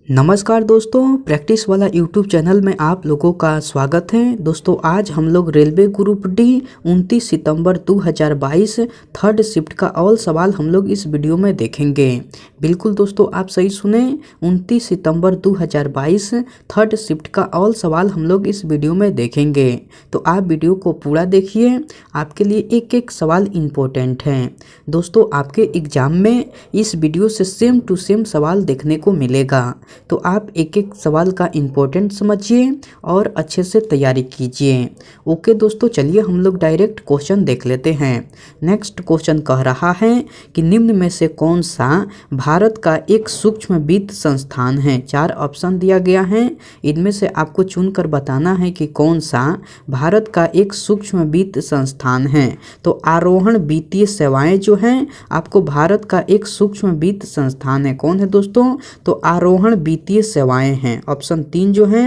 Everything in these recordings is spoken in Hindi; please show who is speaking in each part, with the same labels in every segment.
Speaker 1: नमस्कार दोस्तों, प्रैक्टिस वाला यूट्यूब चैनल में आप लोगों का स्वागत है। दोस्तों आज हम लोग रेलवे ग्रुप डी 29 सितंबर 2022 थर्ड शिफ्ट का ऑल सवाल हम लोग इस वीडियो में देखेंगे। बिल्कुल दोस्तों, आप सही सुने, 29 सितंबर 2022 थर्ड शिफ्ट का ऑल सवाल हम लोग इस वीडियो में देखेंगे। तो आप वीडियो को पूरा देखिए, आपके लिए एक एक सवाल इम्पोर्टेंट है। दोस्तों आपके एग्जाम में इस वीडियो से सेम टू सेम सवाल देखने को मिलेगा, तो आप एक एक सवाल का इम्पोर्टेंट समझिए और अच्छे से तैयारी कीजिए। ओके दोस्तों, चलिए हम लोग डायरेक्ट क्वेश्चन देख लेते हैं। नेक्स्ट क्वेश्चन कह रहा है कि निम्न में से कौन सा भारत का एक सूक्ष्म वित्त संस्थान है। 4 ऑप्शन दिया गया है, इनमें से आपको चुनकर बताना है कि कौन सा भारत का एक सूक्ष्म वित्त संस्थान है। तो आरोहण वित्तीय सेवाएं जो हैं आपको भारत का एक सूक्ष्म वित्त संस्थान है। कौन है दोस्तों? तो आरोहण वित्तीय सेवाएं हैं। ऑप्शन 3 जो है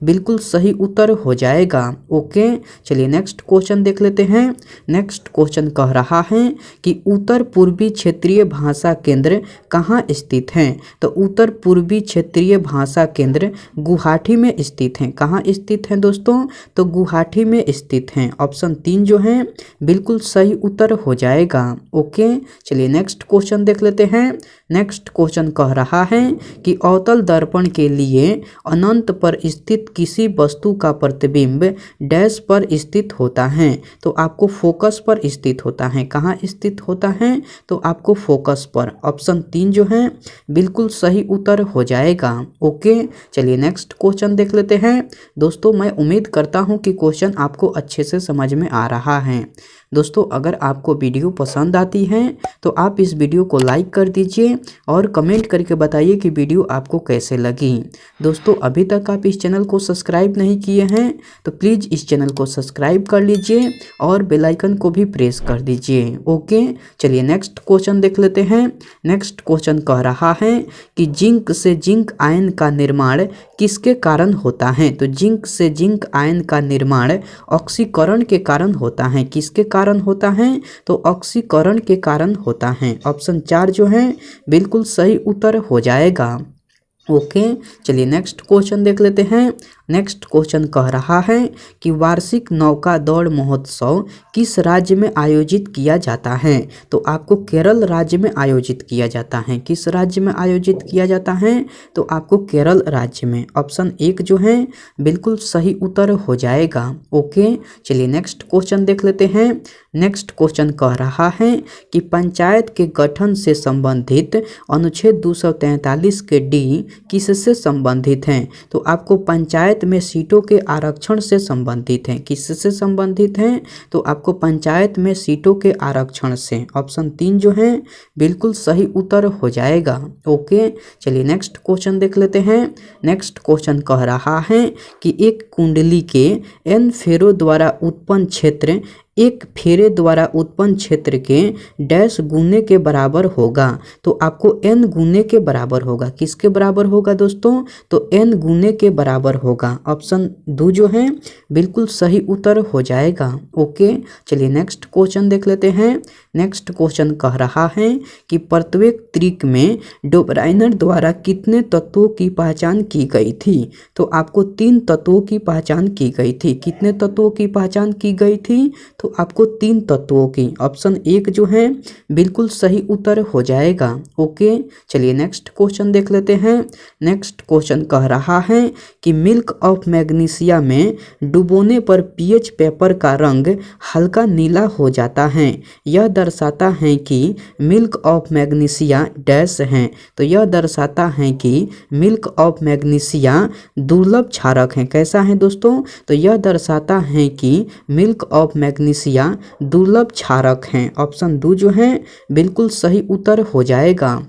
Speaker 1: बिल्कुल सही उत्तर हो जाएगा। ओके, चलिए नेक्स्ट क्वेश्चन देख लेते हैं। नेक्स्ट क्वेश्चन कह रहा है कि उत्तर पूर्वी क्षेत्रीय भाषा केंद्र कहाँ स्थित है। तो उत्तर पूर्वी क्षेत्रीय भाषा केंद्र गुवाहाटी में स्थित है। कहाँ स्थित है दोस्तों? तो गुवाहाटी में स्थित है। ऑप्शन 3 जो है बिल्कुल सही उत्तर हो जाएगा। ओके, चलिए नेक्स्ट क्वेश्चन देख लेते हैं। नेक्स्ट क्वेश्चन कह रहा है कि अवतल दर्पण के लिए अनंत पर स्थित किसी वस्तु का प्रतिबिंब डैश पर स्थित होता है। तो आपको फोकस पर स्थित होता है। कहाँ स्थित होता है? तो आपको फोकस पर। ऑप्शन 3 जो है बिल्कुल सही उत्तर हो जाएगा। ओके, चलिए नेक्स्ट क्वेश्चन देख लेते हैं। दोस्तों मैं उम्मीद करता हूँ कि क्वेश्चन आपको अच्छे से समझ में आ रहा है। दोस्तों अगर आपको वीडियो पसंद आती है तो आप इस वीडियो को लाइक कर दीजिए और कमेंट करके बताइए कि वीडियो आपको कैसे लगी। दोस्तों अभी तक आप इस चैनल को सब्सक्राइब नहीं किए हैं तो प्लीज़ इस चैनल को सब्सक्राइब कर लीजिए और बेल आइकन को भी प्रेस कर दीजिए। ओके, चलिए नेक्स्ट क्वेश्चन देख लेते हैं। नेक्स्ट क्वेश्चन कह रहा है कि जिंक से जिंक आयन का निर्माण किसके कारण होता है। तो जिंक से जिंक आयन का निर्माण ऑक्सीकरण के कारण होता है। किसके कारण होता है? तो ऑक्सीकरण के कारण होता है। ऑप्शन 4 जो है बिल्कुल सही उत्तर हो जाएगा। ओके, चलिए नेक्स्ट क्वेश्चन देख लेते हैं। नेक्स्ट क्वेश्चन कह रहा है कि वार्षिक नौका दौड़ महोत्सव किस राज्य में आयोजित किया जाता है। तो आपको केरल राज्य में आयोजित किया जाता है। किस राज्य में आयोजित किया जाता है? तो आपको केरल राज्य में। ऑप्शन 1 जो है बिल्कुल सही उत्तर हो जाएगा। ओके, चलिए नेक्स्ट क्वेश्चन देख लेते हैं। नेक्स्ट क्वेश्चन कह रहा है कि पंचायत के गठन से संबंधित अनुच्छेद 243 के डी किससे संबंधित हैं। तो आपको पंचायत में सीटों के आरक्षण से संबंधित हैं। किससे संबंधित हैं? तो आपको पंचायत में सीटों के आरक्षण से। ऑप्शन 3 जो है बिल्कुल सही उत्तर हो जाएगा। ओके, चलिए नेक्स्ट क्वेश्चन देख लेते हैं। नेक्स्ट क्वेश्चन कह रहा है कि एक कुंडली के एन फेरों द्वारा उत्पन्न क्षेत्र एक फेरे द्वारा उत्पन्न क्षेत्र के डैश गुने के बराबर होगा। तो आपको n गुने के बराबर होगा। किसके बराबर होगा दोस्तों? तो n गुने के बराबर होगा। ऑप्शन 2 जो है बिल्कुल सही उत्तर हो जाएगा। ओके, चलिए नेक्स्ट क्वेश्चन देख लेते हैं। नेक्स्ट क्वेश्चन कह रहा है कि प्रत्येक त्रिक में डोबराइनर द्वारा कितने तत्वों की पहचान की गई थी। तो आपको 3 तत्वों की पहचान की गई थी। कितने तत्वों की पहचान की गई थी? तो आपको 3 तत्वों की। ऑप्शन 1 जो है बिल्कुल सही उत्तर हो जाएगा। ओके, चलिए नेक्स्ट क्वेश्चन देख लेते हैं। नेक्स्ट क्वेश्चन कह रहा है कि मिल्क ऑफ मैग्नीशिया में डुबोने पर पीएच पेपर का रंग हल्का नीला हो जाता है। यह दर्शाता है कि मिल्क ऑफ मैग्नीशिया डैश है। तो यह दर्शाता है कि मिल्क ऑफ मैग्नीशिया दुर्लभ क्षारक है। कैसा है दोस्तों? तो यह दर्शाता है कि मिल्क ऑफ मैग्नीशिया दुर्लभ क्षारक हैं। ऑप्शन 2 जो है बिल्कुल सही उत्तर हो जाएगा।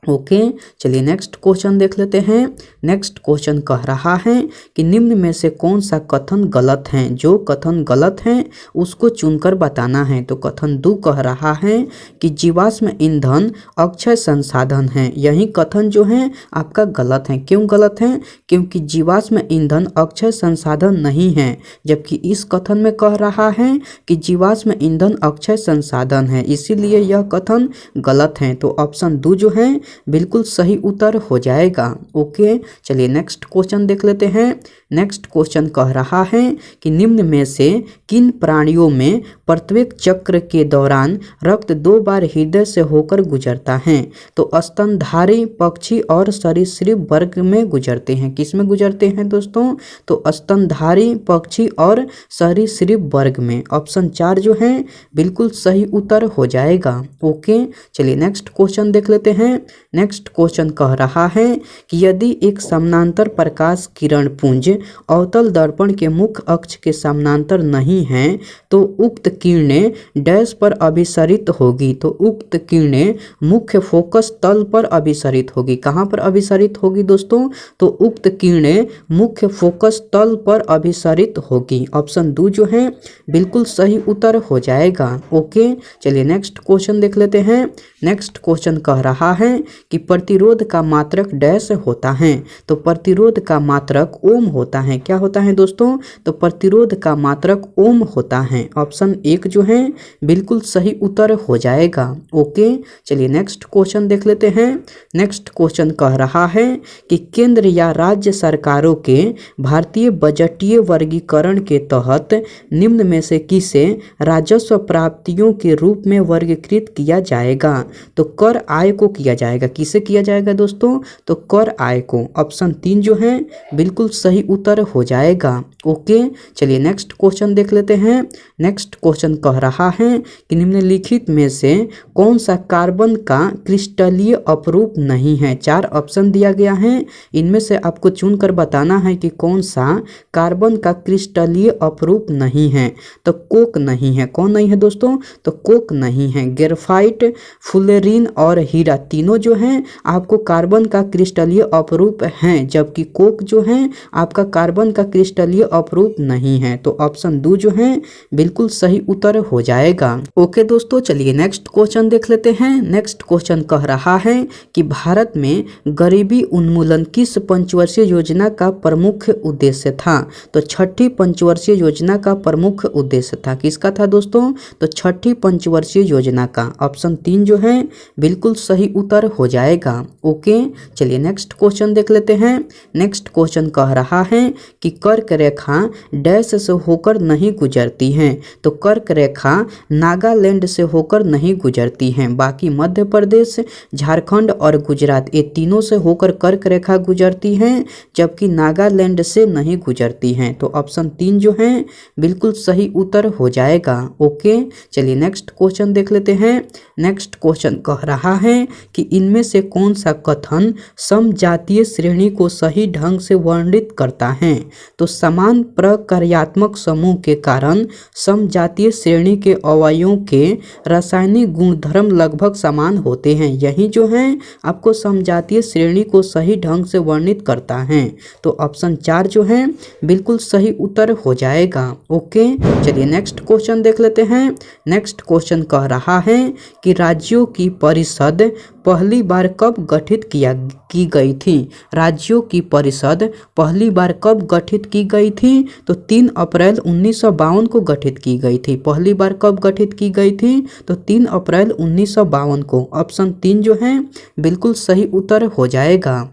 Speaker 1: ओके, चलिए नेक्स्ट क्वेश्चन देख लेते हैं। नेक्स्ट क्वेश्चन कह रहा है कि निम्न में से कौन सा कथन गलत है। जो कथन गलत है उसको चुनकर बताना है। तो कथन 2 कह रहा है कि जीवाश्म ईंधन अक्षय संसाधन है। यही कथन जो है आपका गलत है। क्यों गलत है? क्योंकि जीवाश्म ईंधन अक्षय संसाधन नहीं है, जबकि इस कथन में कह रहा है कि जीवाश्म ईंधन अक्षय संसाधन है, इसीलिए यह कथन गलत है। तो ऑप्शन 2 जो है बिल्कुल सही उत्तर हो जाएगा। ओके, चलिए नेक्स्ट क्वेश्चन देख लेते हैं। नेक्स्ट क्वेश्चन कह रहा है कि निम्न में से किन प्राणियों में प्रत्येक चक्र के दौरान रक्त 2 बार हृदय से होकर गुजरता है? तो स्तनधारी, पक्षी और सरीसृप वर्ग में गुजरते हैं। किस में गुजरते हैं दोस्तों? तो स्तनधारी, पक्षी और सरीसृप वर्ग में। ऑप्शन 4 जो है बिल्कुल सही उत्तर हो जाएगा। ओके, चलिए नेक्स्ट क्वेश्चन देख लेते हैं। नेक्स्ट क्वेश्चन कह रहा है कि यदि एक समानांतर प्रकाश किरण पुंज अवतल दर्पण के मुख्य अक्ष के समानांतर नहीं है तो उक्त किरणें डैश पर अभिसरित होगी। तो उक्त किरणें मुख्य फोकस तल पर अभिसरित होगी। कहाँ पर अभिसरित होगी दोस्तों? तो उक्त किरणें मुख्य फोकस तल पर अभिसरित होगी। ऑप्शन 2 जो है बिल्कुल सही उत्तर हो जाएगा। ओके, चलिए नेक्स्ट क्वेश्चन देख लेते हैं। नेक्स्ट क्वेश्चन कह रहा है कि प्रतिरोध का मात्रक डैश होता है। तो प्रतिरोध का मात्रक ओम होता है। क्या होता है दोस्तों? तो प्रतिरोध का मात्रक ओम होता है। ऑप्शन 1 जो है बिल्कुल सही उत्तर हो जाएगा। ओके, चलिए नेक्स्ट क्वेश्चन देख लेते हैं। नेक्स्ट क्वेश्चन कह रहा है कि केंद्र या राज्य सरकारों के भारतीय बजटीय वर्गीकरण के तहत निम्न में से किसे राजस्व प्राप्तियों के रूप में वर्गीकृत किया जाएगा? तो कर आय को किया जाएगा। किसे किया जाएगा दोस्तों? तो कर आय को। ऑप्शन 3 जो है बिल्कुल सही उत्तर हो जाएगा। ओके, चलिए नेक्स्ट क्वेश्चन देख लेते हैं। नेक्स्ट क्वेश्चन कह रहा है कि निम्नलिखित में से कौन सा कार्बन का क्रिस्टलीय अपरूप नहीं है? 4 ऑप्शन दिया गया है, इनमें से आपको चुनकर बताना है कि कौन सा कार्बन का क्रिस्टलीय अपरूप नहीं है। तो कोक नहीं है। कौन नहीं है दोस्तों? तो कोक नहीं है। ग्रेफाइट, फुलेरिन और हीरा तीनों जो हैं आपको कार्बन का क्रिस्टलीय अपरूप हैं, जबकि कोक जो है आपका कार्बन का क्रिस्टलीय अपरूप नहीं है। तो ऑप्शन 2 जो है बिल्कुल सही उत्तर हो जाएगा। ओके दोस्तों, चलिए नेक्स्ट क्वेश्चन देख लेते हैं। नेक्स्ट क्वेश्चन कह रहा है कि भारत में गरीबी उन्मूलन किस पंचवर्षीय योजना का प्रमुख उद्देश्य था? तो छठी पंचवर्षीय योजना का प्रमुख उद्देश्य था। किसका था दोस्तों? तो छठी पंचवर्षीय योजना का। ऑप्शन 3 जो है बिल्कुल सही उत्तर हो जाएगा। ओके, चलिए नेक्स्ट क्वेश्चन देख लेते हैं। नेक्स्ट क्वेश्चन कह रहा है कि कर्क रेखा डैश से होकर नहीं गुजरती है। तो कर्क रेखा नागालैंड से होकर नहीं गुजरती है। बाकी मध्य प्रदेश, झारखंड और गुजरात ये तीनों से होकर कर्क रेखा गुजरती है, जबकि नागालैंड से नहीं गुजरती है। तो ऑप्शन 3 जो है बिल्कुल सही उत्तर हो जाएगा। ओके, चलिए नेक्स्ट क्वेश्चन देख लेते हैं। नेक्स्ट क्वेश्चन कह रहा है कि इनमें से कौन सा कथन समजातीय श्रेणी को सही ढंग से वर्णित करता है? तो समान प्रकार्यात्मक समूह के कारण समजातीय श्रेणी के अवयवों के रासायनिक गुणधर्म लगभग समान होते हैं। यही जो है आपको समजातीय श्रेणी को सही ढंग से वर्णित करता है। तो ऑप्शन 4 जो है बिल्कुल सही उत्तर हो जाएगा। ओके, चलिए नेक्स्ट क्वेश्चन देख लेते हैं। नेक्स्ट क्वेश्चन कह रहा है कि राज्यों की परिषद पहली बार कब गठित की गई थी? राज्यों की परिषद पहली बार कब गठित की गई थी? तो 3 अप्रैल 1952 को गठित की गई थी। पहली बार कब गठित की गई थी? तो 3 अप्रैल 1952 को। ऑप्शन 3 जो है बिल्कुल सही उत्तर हो जाएगा।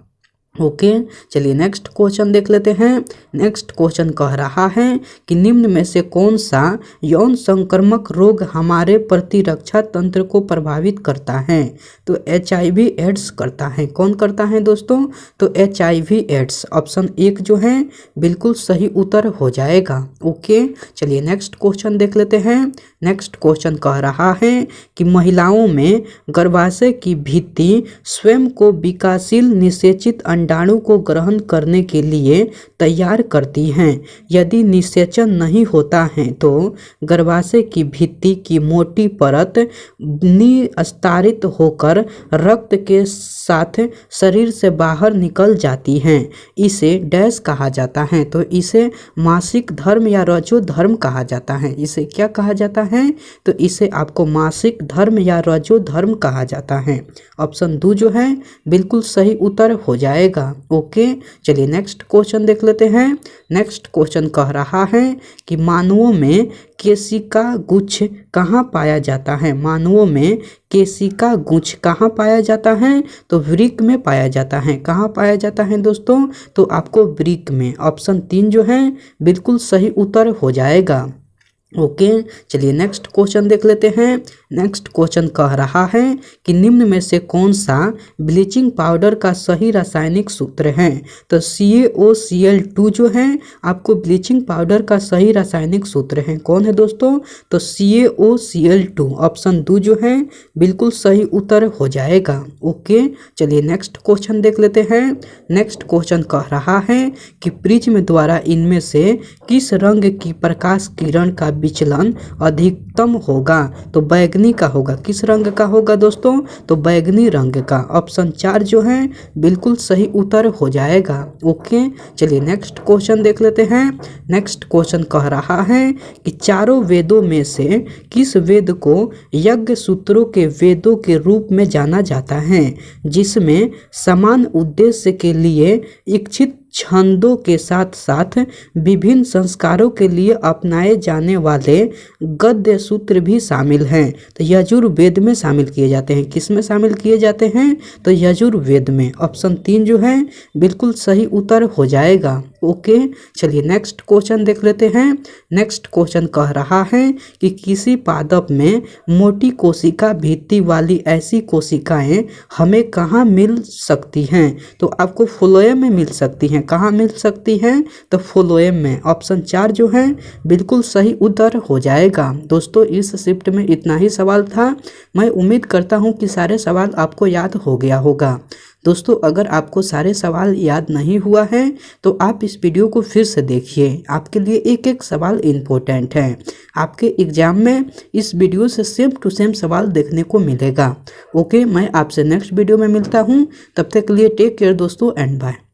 Speaker 1: ओके, चलिए नेक्स्ट क्वेश्चन देख लेते हैं। नेक्स्ट क्वेश्चन कह रहा है कि निम्न में से कौन सा यौन संक्रामक रोग हमारे प्रतिरक्षा तंत्र को प्रभावित करता है? तो HIV एड्स करता है। कौन करता है दोस्तों? तो HIV एड्स। ऑप्शन 1 जो है बिल्कुल सही उत्तर हो जाएगा। ओके, चलिए नेक्स्ट क्वेश्चन देख लेते हैं। नेक्स्ट क्वेश्चन कह रहा है कि महिलाओं में गर्भाशय की भित्ति स्वयं को विकासशील निषेचित अंडाणु को ग्रहण करने के लिए तैयार करती हैं। यदि निषेचन नहीं होता है तो गर्भाशय की भित्ति की मोटी परत निस्तारित होकर रक्त के साथ शरीर से बाहर निकल जाती हैं। इसे डैश कहा जाता है? तो इसे मासिक धर्म या रजोधर्म कहा जाता है। इसे क्या कहा जाता है? तो इसे आपको मासिक धर्म या रजोधर्म कहा जाता है। ऑप्शन 2 जो है बिल्कुल सही उत्तर हो जाएगा। जाएगा। ओके, चलिए नेक्स्ट क्वेश्चन देख लेते हैं। नेक्स्ट क्वेश्चन कह रहा है कि मानवों में केशिका गुच्छ कहाँ पाया जाता है। मानवों में केशिका गुच्छ कहाँ पाया जाता है, तो वृक्क में पाया जाता है। कहाँ पाया जाता है दोस्तों, तो आपको वृक्क में। ऑप्शन 3 जो है बिल्कुल सही उत्तर हो जाएगा। ओके, चलिए नेक्स्ट क्वेश्चन देख लेते हैं। नेक्स्ट क्वेश्चन कह रहा है कि निम्न में से कौन सा ब्लीचिंग पाउडर का सही रासायनिक सूत्र है। तो CaOCl2 जो है आपको ब्लीचिंग पाउडर का सही रासायनिक सूत्र है। कौन है दोस्तों, तो CaOCl2 ऑप्शन 2 जो है बिल्कुल सही उत्तर हो जाएगा। ओके, चलिए नेक्स्ट क्वेश्चन देख लेते हैं। नेक्स्ट क्वेश्चन कह रहा है कि प्रिज्म द्वारा इनमें से किस रंग की प्रकाश किरण का विचलन अधिकतम होगा। तो बैगनी का होगा। किस रंग का होगा दोस्तों, तो बैगनी रंग का। ऑप्शन 4 जो है बिल्कुल सही उत्तर हो जाएगा। ओके, चलिए नेक्स्ट क्वेश्चन देख लेते हैं। नेक्स्ट क्वेश्चन कह रहा है कि चारों वेदों में से किस वेद को यज्ञ सूत्रों के वेदों के रूप में जाना जाता है, जिसमें समान उद्देश्य के लिए इच्छित छंदों के साथ साथ विभिन्न संस्कारों के लिए अपनाए जाने वाले गद्य सूत्र भी शामिल हैं। तो यजुर्वेद में शामिल किए जाते हैं। किस में शामिल किए जाते हैं, तो यजुर्वेद में। ऑप्शन 3 जो है बिल्कुल सही उत्तर हो जाएगा। ओके, चलिए नेक्स्ट क्वेश्चन देख लेते हैं। नेक्स्ट क्वेश्चन कह रहा है कि किसी पादप में मोटी कोशिका भित्ति वाली ऐसी कोशिकाएं हमें कहाँ मिल सकती हैं। तो आपको फ्लोएम में मिल सकती हैं। कहाँ मिल सकती हैं, तो फ्लोएम में। ऑप्शन 4 जो है बिल्कुल सही उत्तर हो जाएगा। दोस्तों इस शिफ्ट में इतना ही सवाल था। मैं उम्मीद करता हूँ कि सारे सवाल आपको याद हो गया होगा। दोस्तों अगर आपको सारे सवाल याद नहीं हुआ है तो आप इस वीडियो को फिर से देखिए। आपके लिए एक एक सवाल इम्पोर्टेंट है। आपके एग्जाम में इस वीडियो से सेम टू सेम सवाल देखने को मिलेगा। ओके, मैं आपसे नेक्स्ट वीडियो में मिलता हूँ। तब तक के लिए टेक केयर दोस्तों एंड बाय।